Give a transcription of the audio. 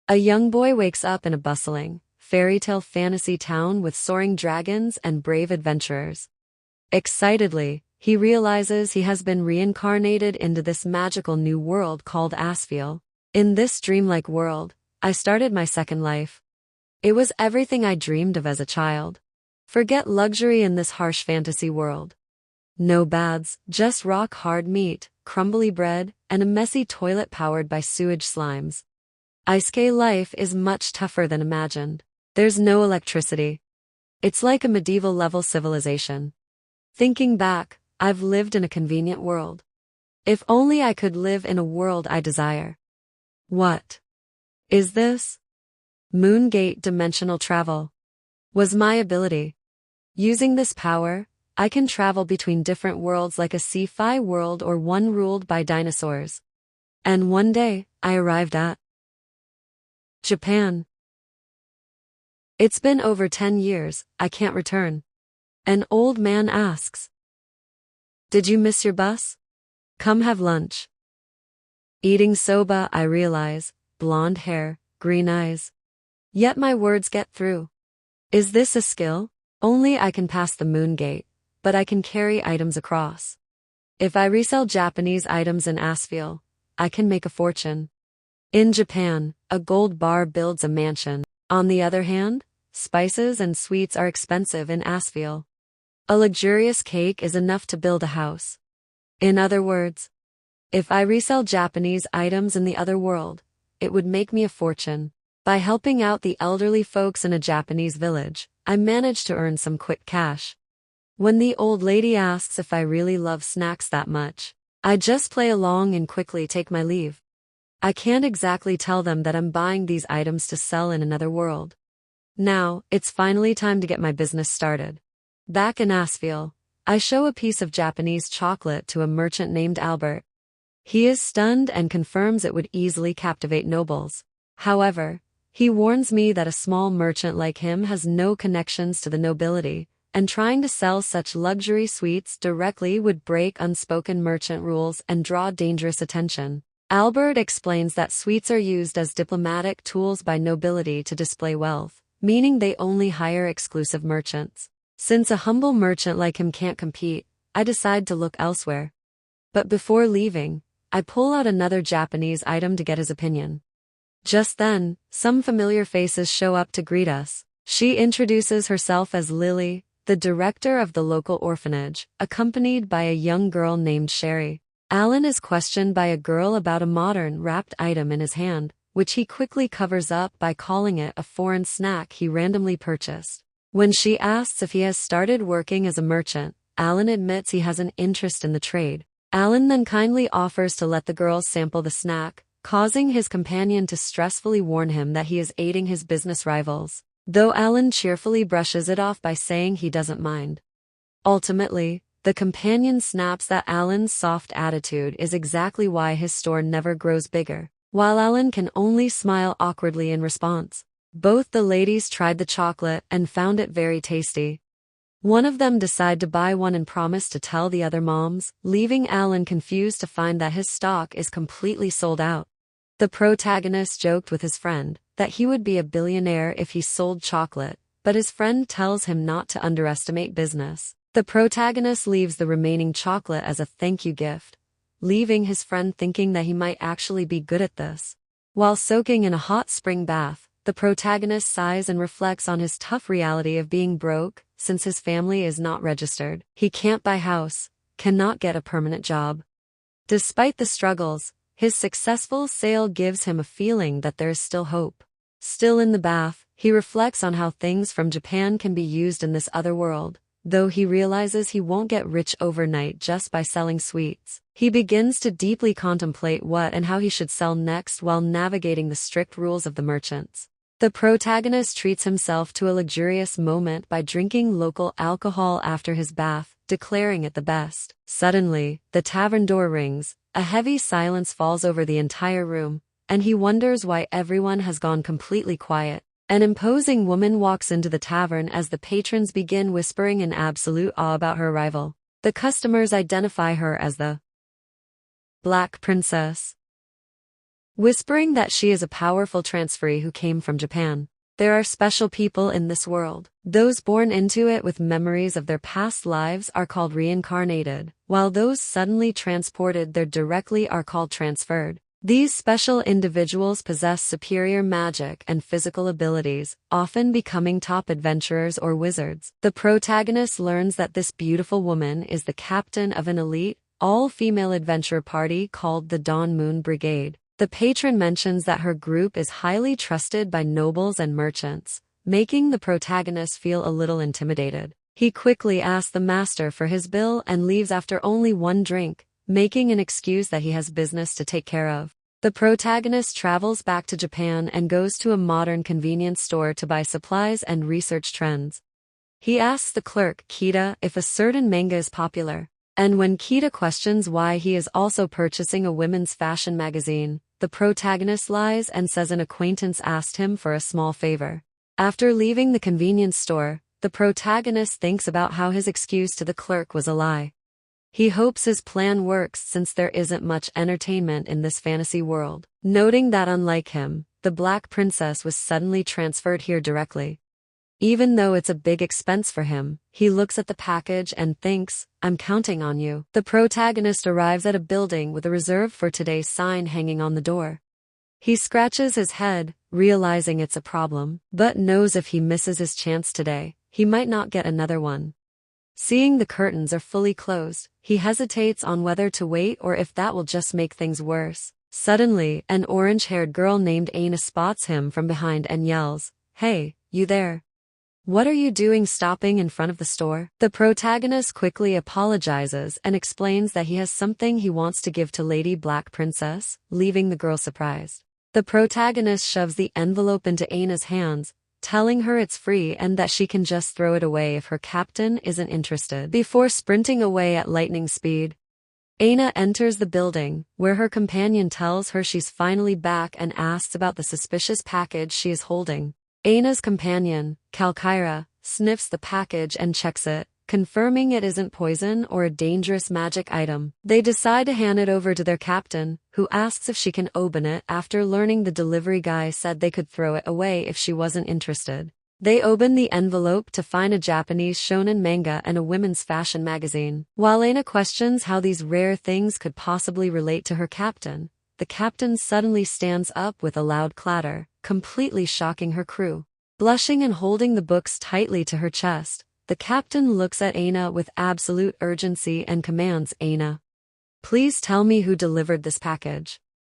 A young boy wakes up in a bustling, fairy tale fantasy town with soaring dragons and brave adventurers. Excitedly, he realizes he has been reincarnated into this magical new world called Asfiel. In this dreamlike world, I started my second life. It was everything I dreamed of as a child. Forget luxury in this harsh fantasy world. No baths, just rock-hard meat, crumbly bread, and a messy toilet powered by sewage slimes. Ice-K life is much tougher than imagined. There's no electricity. It's like a medieval-level civilization. Thinking back, I've lived in a convenient world. If only I could live in a world I desire. What is this? Moongate dimensional travel was my ability. Using this power, I can travel between different worlds like a sci-fi world or one ruled by dinosaurs. And one day, I arrived at Japan. It's been over 10 years, I can't return. An old man asks. Did you miss your bus? Come have lunch. Eating soba, I realize, blonde hair, green eyes. Yet my words get through. Is this a skill? Only I can pass the moon gate, but I can carry items across. If I resell Japanese items in Asfiel, I can make a fortune. In Japan, a gold bar builds a mansion. On the other hand, spices and sweets are expensive in Asfiel. A luxurious cake is enough to build a house. In other words, if I resell Japanese items in the other world, it would make me a fortune. By helping out the elderly folks in a Japanese village, I managed to earn some quick cash. When the old lady asks if I really love snacks that much, I just play along and quickly take my leave. I can't exactly tell them that I'm buying these items to sell in another world. Now, it's finally time to get my business started. Back in Asfiel, I show a piece of Japanese chocolate to a merchant named Albert. He is stunned and confirms it would easily captivate nobles. However, he warns me that a small merchant like him has no connections to the nobility, and trying to sell such luxury sweets directly would break unspoken merchant rules and draw dangerous attention. Albert explains that sweets are used as diplomatic tools by nobility to display wealth, meaning they only hire exclusive merchants. Since a humble merchant like him can't compete, I decide to look elsewhere. But before leaving, I pull out another Japanese item to get his opinion. Just then, some familiar faces show up to greet us. She introduces herself as Lily, the director of the local orphanage, accompanied by a young girl named Sherry. Alan is questioned by a girl about a modern, wrapped item in his hand, which he quickly covers up by calling it a foreign snack he randomly purchased. When she asks if he has started working as a merchant, Alan admits he has an interest in the trade. Alan then kindly offers to let the girls sample the snack, causing his companion to stressfully warn him that he is aiding his business rivals, though Alan cheerfully brushes it off by saying he doesn't mind. Ultimately, the companion snaps that Alan's soft attitude is exactly why his store never grows bigger, while Alan can only smile awkwardly in response. Both the ladies tried the chocolate and found it very tasty. One of them decided to buy one and promise to tell the other moms, leaving Alan confused to find that his stock is completely sold out. The protagonist joked with his friend that he would be a billionaire if he sold chocolate, but his friend tells him not to underestimate business. The protagonist leaves the remaining chocolate as a thank you gift, leaving his friend thinking that he might actually be good at this. While soaking in a hot spring bath, the protagonist sighs and reflects on his tough reality of being broke, since his family is not registered. He can't buy house, cannot get a permanent job. Despite the struggles, his successful sale gives him a feeling that there is still hope. Still in the bath, he reflects on how things from Japan can be used in this other world, though he realizes he won't get rich overnight just by selling sweets. He begins to deeply contemplate what and how he should sell next while navigating the strict rules of the merchants. The protagonist treats himself to a luxurious moment by drinking local alcohol after his bath, declaring it the best. Suddenly, the tavern door rings, a heavy silence falls over the entire room, and he wonders why everyone has gone completely quiet. An imposing woman walks into the tavern as the patrons begin whispering in absolute awe about her arrival. The customers identify her as the Black Princess. whispering that she is a powerful transferee who came from Japan. There are special people in this world. Those born into it with memories of their past lives are called reincarnated, while those suddenly transported there directly are called transferred. These special individuals possess superior magic and physical abilities, often becoming top adventurers or wizards. The protagonist learns that this beautiful woman is the captain of an elite, all-female adventure party called the Dawn Moon Brigade. The patron mentions that her group is highly trusted by nobles and merchants, making the protagonist feel a little intimidated. He quickly asks the master for his bill and leaves after only one drink, making an excuse that he has business to take care of. The protagonist travels back to Japan and goes to a modern convenience store to buy supplies and research trends. He asks the clerk, Kita, if a certain manga is popular. And when Kita questions why he is also purchasing a women's fashion magazine, the protagonist lies and says an acquaintance asked him for a small favor. After leaving the convenience store, the protagonist thinks about how his excuse to the clerk was a lie. He hopes his plan works since there isn't much entertainment in this fantasy world, noting that unlike him, the Black Princess was suddenly transferred here directly. Even though it's a big expense for him, he looks at the package and thinks, "I'm counting on you." The protagonist arrives at a building with a "reserved for today" sign hanging on the door. He scratches his head, realizing it's a problem, but knows if he misses his chance today, he might not get another one. Seeing the curtains are fully closed, he hesitates on whether to wait or if that will just make things worse. Suddenly, an orange-haired girl named Aina spots him from behind and yells, "Hey, you there? What are you doing stopping in front of the store?" The protagonist quickly apologizes and explains that he has something he wants to give to Lady Black Princess, leaving the girl surprised. The protagonist shoves the envelope into Aina's hands, telling her it's free and that she can just throw it away if her captain isn't interested. Before sprinting away at lightning speed, Aina enters the building, where her companion tells her she's finally back and asks about the suspicious package she is holding. Aina's companion, Kalkyra, sniffs the package and checks it, confirming it isn't poison or a dangerous magic item. They decide to hand it over to their captain, who asks if she can open it after learning the delivery guy said they could throw it away if she wasn't interested. They open the envelope to find a Japanese shonen manga and a women's fashion magazine. While Aina questions how these rare things could possibly relate to her captain, the captain suddenly stands up with a loud clatter, completely shocking her crew. Blushing and holding the books tightly to her chest, the captain looks at Aina with absolute urgency and commands, "Aina, please tell me who delivered this package."